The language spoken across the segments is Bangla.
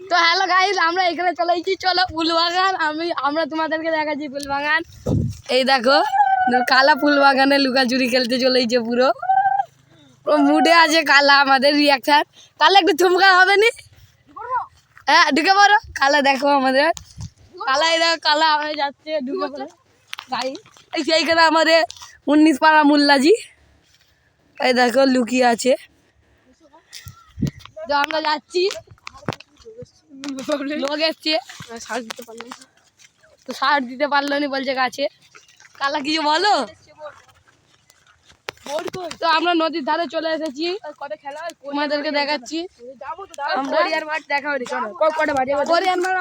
তো হ্যালো গাইস, আমরা এখানে চলে এসেছি। চলো ফুলবাগান, আমরা তোমাদেরকে দেখাচ্ছি ফুলবাগান। এই দেখো কালা ফুলবাগানে লুকাচুরি খেলতে চলে এসেছে। পুরো মুডে আছে কালা। আমাদের রিয়াকশন কালা একটু চমকা হবে নি? হ্যাঁ ঢুকে পড়ো। কালা দেখো আমাদের কালা, এই দেখো কালা হয়ে যাচ্ছে। ঢুকে পড়ো গাইস। এই সেইখানে আমাদের 19 পাড়া মোল্লাজি, এই দেখো লুকিয়ে আছে। তো আমরা যাচ্ছি, লোক এসছে, তো সার দিতে পারলো নি বলছে গাছে। কালা কিছু বলো। তো আমরা নদীর ধারে চলে এসেছি, তোমাদেরকে দেখাচ্ছি।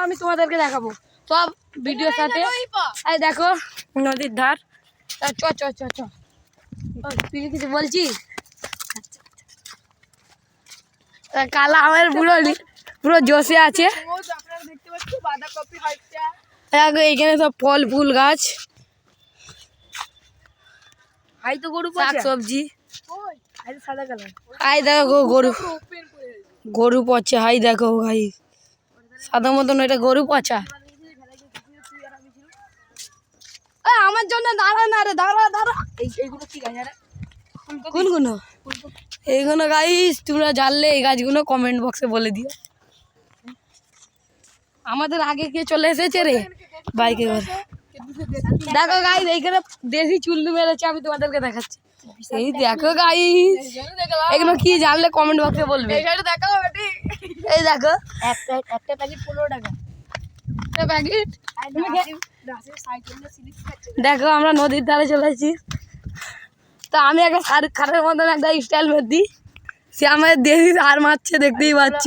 আমি তোমাদেরকে দেখাবো সব ভিডিওর সাথে। এই দেখো নদীর ধার। চ চ চ চ তুই কিছু বলছিস? কালা আমার পুরো জোশে আছে। এইখানে সব ফল ফুল গাছ, শাক সবজি। হাই দেখো গরু পচা। হাই দেখো ভাই সাদা মতন, এটা গরু পচা। আমার জন্য দাঁড়া না রে, দাঁড়া দাঁড়া। এইগুলো কি গাছ? কোনগুলো? এইগুলো গাইস তোমরা জানলে এই গাছগুলো কমেন্ট বক্সে বলে দিও। আমাদের আগে কে চলে এসেছে রে বাইকে করে। দেখো গাইস এইখানে দেশি চুল্লু মেরেছে, আমি তোমাদেরকে দেখাচ্ছি। এই দেখো গাইস, এগুলো কি জানলে কমেন্ট বক্সে বলবে। এই দেখো একটা প্যাকেট 15 টাকা। একটা প্যাকেট। দেখো আমরা নদীর ধারে চলে এসেছি। তো আমি একটা শাহরুখ খানের মতন একটা স্টাইল মেরে দিই। সে আমাদের দেশি হার মারছে, দেখতেই পাচ্ছ।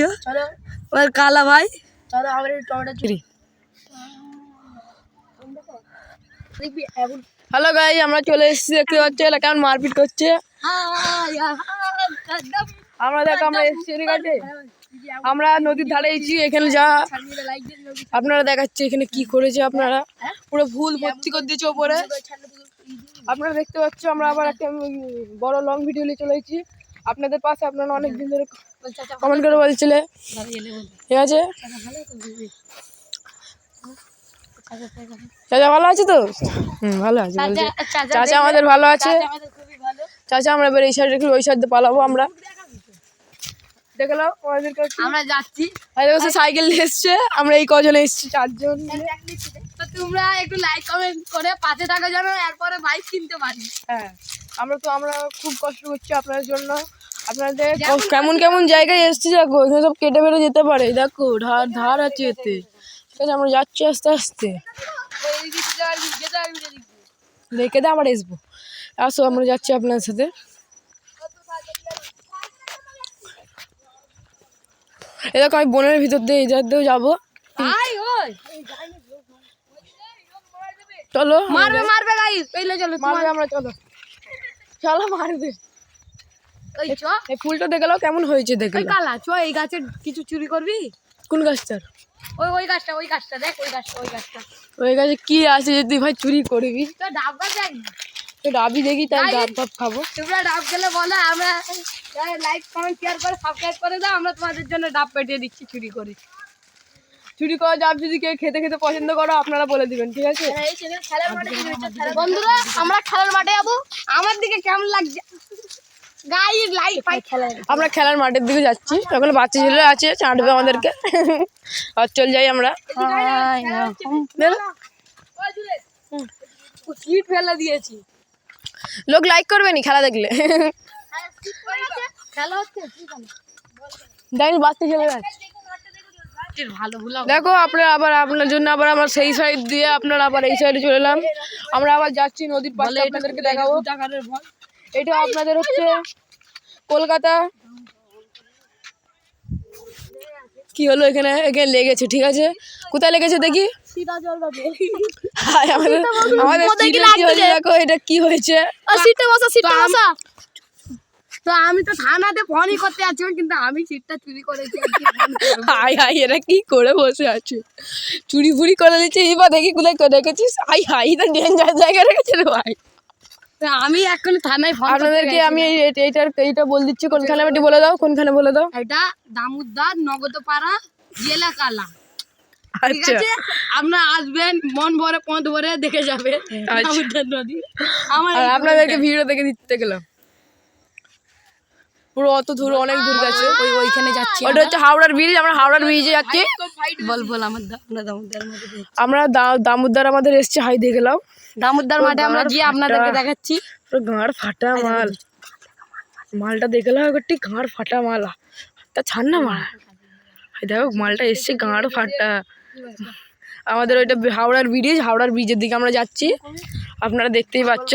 ওর কালা ভাই। হ্যালো গাই, আমরা চলে এসেছি। দেখতে পাচ্ছি এলাকা কেমন মারপিট করছে। আমরা দেখো আমরা এসেছি, ঠিক আছে। আমরা নদীর ধারে এসেছি। এখানে যা আপনারা দেখাচ্ছি এখানে কি করেছে। আপনারা পুরো ফুল ভর্তি করে দিয়েছে ওপরে, আপনারা দেখতে পাচ্ছ। আমরা আবার একটা বড় লং ভিডিও নিয়ে চলে এসেছি আপনাদের পাশে। আপনারা অনেক দিন ধরে কমেন্ট করে বলছিলে, ঠিক আছে। চাচা ভালো আছে তো? ভালো আছে। চাচা আমাদের ভালো আছে। চাচা আমরা এবার এই সাইড রেখে ওই সাইড পালাবো। আমরা দেখলাম আমরা যাচ্ছি, সাইকেল নিয়ে এসছে। আমরা এই কজন এসছি, 4 জন। তো তোমরা একটু লাইক কমেন্ট করে পাশে থাকো যেন এরপরে বাইক কিনতে পারি। হ্যাঁ আমরা খুব কষ্ট করছি আপনাদের জন্য। আপনাদের কেমন কেমন জায়গায় এসছি, দেখো এখানে সব কেটে বেড়ে যেতে পারে। দেখো ধার আছে এতে, ঠিক আছে। আমরা যাচ্ছি আস্তে আস্তে, রেখে দে আবার আসবো। আসো আমরা যাচ্ছি আপনার সাথে। এ দেখো আমি বনের ভিতর দিয়ে ইধার দিয়েও যাবো। চলো মারবে চলো মারবে, আমরা চলো চলো মারবে। এই ফুলটা দেখলাও কেমন হয়েছে, দেখে কালা। চ এই গাছের কিছু চুরি করবি? কোন গাছটার? ওই গাছটা দেখ, ওই গাছে কি আছে যে তুই ভাই চুরি করবি? তো ডাব গাছ তো ডাবই দেখি, তাই ডাব খাবো। তোমরা ডাব খেলে বলো, আমরা লাইক কমেন্ট শেয়ার করে সাবস্ক্রাইব করে দাও। আমরা তোমাদের জন্য ডাব পেটিয়ে দিচ্ছি চুরি করা ডাব। যদি কেউ খেতে পছন্দ করো আপনারা বলে দিবেন, ঠিক আছে। বন্ধুরা আমরা খেলার মাঠে যাবো। আমার দিকে কেমন লাগছে আমরা খেলার মাঠের দিকে যাচ্ছি। ওখানে বাচ্চা ছেলেরা আছে, চাটবে আমাদেরকে। আর চল যাই আমরা। সিট ফেলে দিয়েছি। লোক লাইক করবে নি খেলা দেখলে? দেখি বাচ্চা ছেলেরা দেখো। আপনার জন্য আবার আমার সেই সাইড দিয়ে আপনারা আবার এই সাইডে চলে এলাম। আমরা আবার যাচ্ছি নদীর পাশে, আপনাদেরকে দেখাবো। এটা আপনাদের হচ্ছে কলকাতা। কি হলো এখানে লেগেছে, ঠিক আছে। কোথায় লেগেছে দেখি? দেখো এটা কি হয়েছে। তো আমি তো থানাতে ফোনই করতে আছি, কিন্তু আমি সিটটা চুরি করেছি। এরা কি করে বসে আছে, চুরি ফুরি করে দিচ্ছে। এবার দেখি কোথায় রেখেছিস। এটা ডেঞ্জার জায়গায় রেখেছে রে ভাই। আমি এখন থানায় ফোন আপনাদেরকে আমি এইটা বলে দিচ্ছি। কোনখানে বলে দাও, কোনখানে বলে দাও। এটা দামোদর নগদপাড়া জেলা কালা। আচ্ছা আপনারা আসবেন, মন ভরে পথ ভরে দেখে যাবে দামোদর নদী। আপনাদেরকে ভিডিও দেখে দিতে গেলাম পুরো অত দূর, অনেক দূর গেছে। ওইখানে যাচ্ছি, ওটা হচ্ছে হাওড়ার ব্রিজ। আমরা হাওড়ার ব্রিজে যাচ্ছি। বল আমরা দামোদর আমাদের এসছে, হাই দেখলাম দামোদর মাঠে আমরা গিয়ে আপনাদেরকে দেখাচ্ছি। গাঁড় ফাটা মালটা দেখলাম, একটি গাঁড় ফাটা মাল। তা ছাড় না মাল, দেখো মালটা এসছে গাঁড় ফাটা। আমাদের ওইটা হাওড়ার ব্রিজ, হাওড়ার ব্রিজের দিকে আমরা যাচ্ছি, আপনারা দেখতেই পাচ্ছ।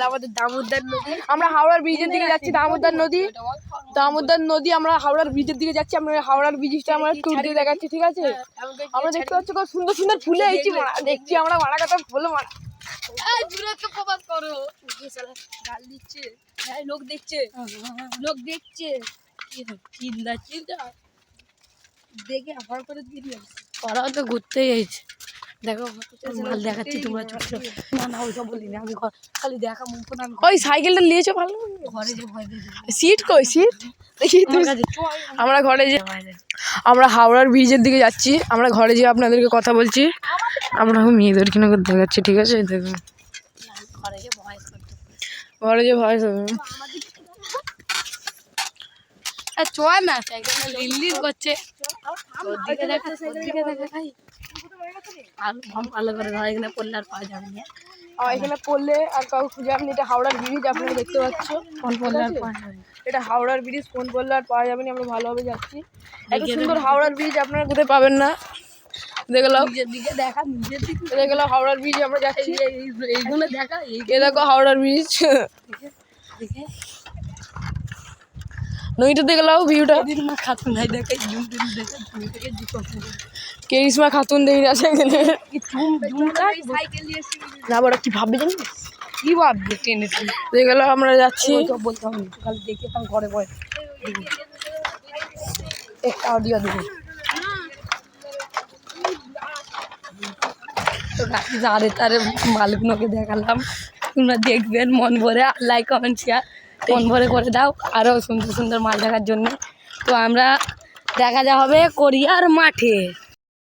আমাদের দামোদর নদী, আমরা হাওড়ার ব্রিজের দিকে যাচ্ছি। দামোদর নদী আমরা হাওড়ার ব্রিজের দিকে যাচ্ছি। আমরা হাওড়ার ব্রিজটা আমরা ট্যুর দিয়ে দেখাচ্ছি, ঠিক আছে? আমরা দেখতে পাচ্ছি কত সুন্দর সুন্দর ফুলে এইছি, দেখছি আমরা মারা কথা ফুলে মারা। লোক দেখছে দেখে আবার করে দিয়ে ওরাও তো ঘুরতেই যাইছে। দেখো মাল দেখাচ্ছি, তোমরা না ওইসব বলি না, আমি খালি দেখা মুখ। ওই সাইকেলটা নিয়েছো ভালো, ঘরে যে ভয় সিট কই সিট দেখি আমরা ঘরে যে, আমরা হাওড়ার ব্রিজের দিকে যাচ্ছি। আমরা ঘরে যেয়ে আপনাদেরকে কথা বলছি। আমরা মেয়েদের কিনা করে দেখাচ্ছি, ঠিক আছে? দেখুন ঘরে যে ভয় হবে চয় না, সাইকেল রিলিজ করছে। ভালো করে এখানে পড়লে আর পাওয়া যাবে না, এখানে পড়লে আর কাউকে খুঁজে আপনি। এটা হাওড়ার ব্রিজ, আপনারা দেখতে পাচ্ছ। ফোন পড়লে আর পাওয়া যাবে, এটা হাওড়ার ব্রিজ, ফোন পড়লে আর পাওয়া যাবে না। আমরা ভালোভাবে যাচ্ছি। এত সুন্দর হাওড়ার ব্রিজ আপনারা কোথায় পাবেন না। দেখলাম নিজের দিকে দেখা, নিজের দিকে দেখলাম হাওড়ার ব্রিজ আমরা যাচ্ছি। এইগুলো দেখা, এই দেখো হাওড়ার ব্রিজ নইটা দেখলাম ভিউটা। খাতুন নাই দেখে কেরিশমা খাতুন দেখি আছে না, বড় কি ভাববে জানি, কি ভাববে টেনে দেখলো। আমরা যাচ্ছি, বলতাম খালি দেখে তাম ঘরে বয় একটা অডিও দেবো। আরে তারে মালিকগুলোকে দেখালাম, তোমরা দেখবেন মন ভরে। লাইক কমেন্ট শেয়ার মন ভরে করে দাও আরও সুন্দর সুন্দর মাল দেখার জন্য। তো আমরা দেখা যা হবে কোরিয়ার মাঠে।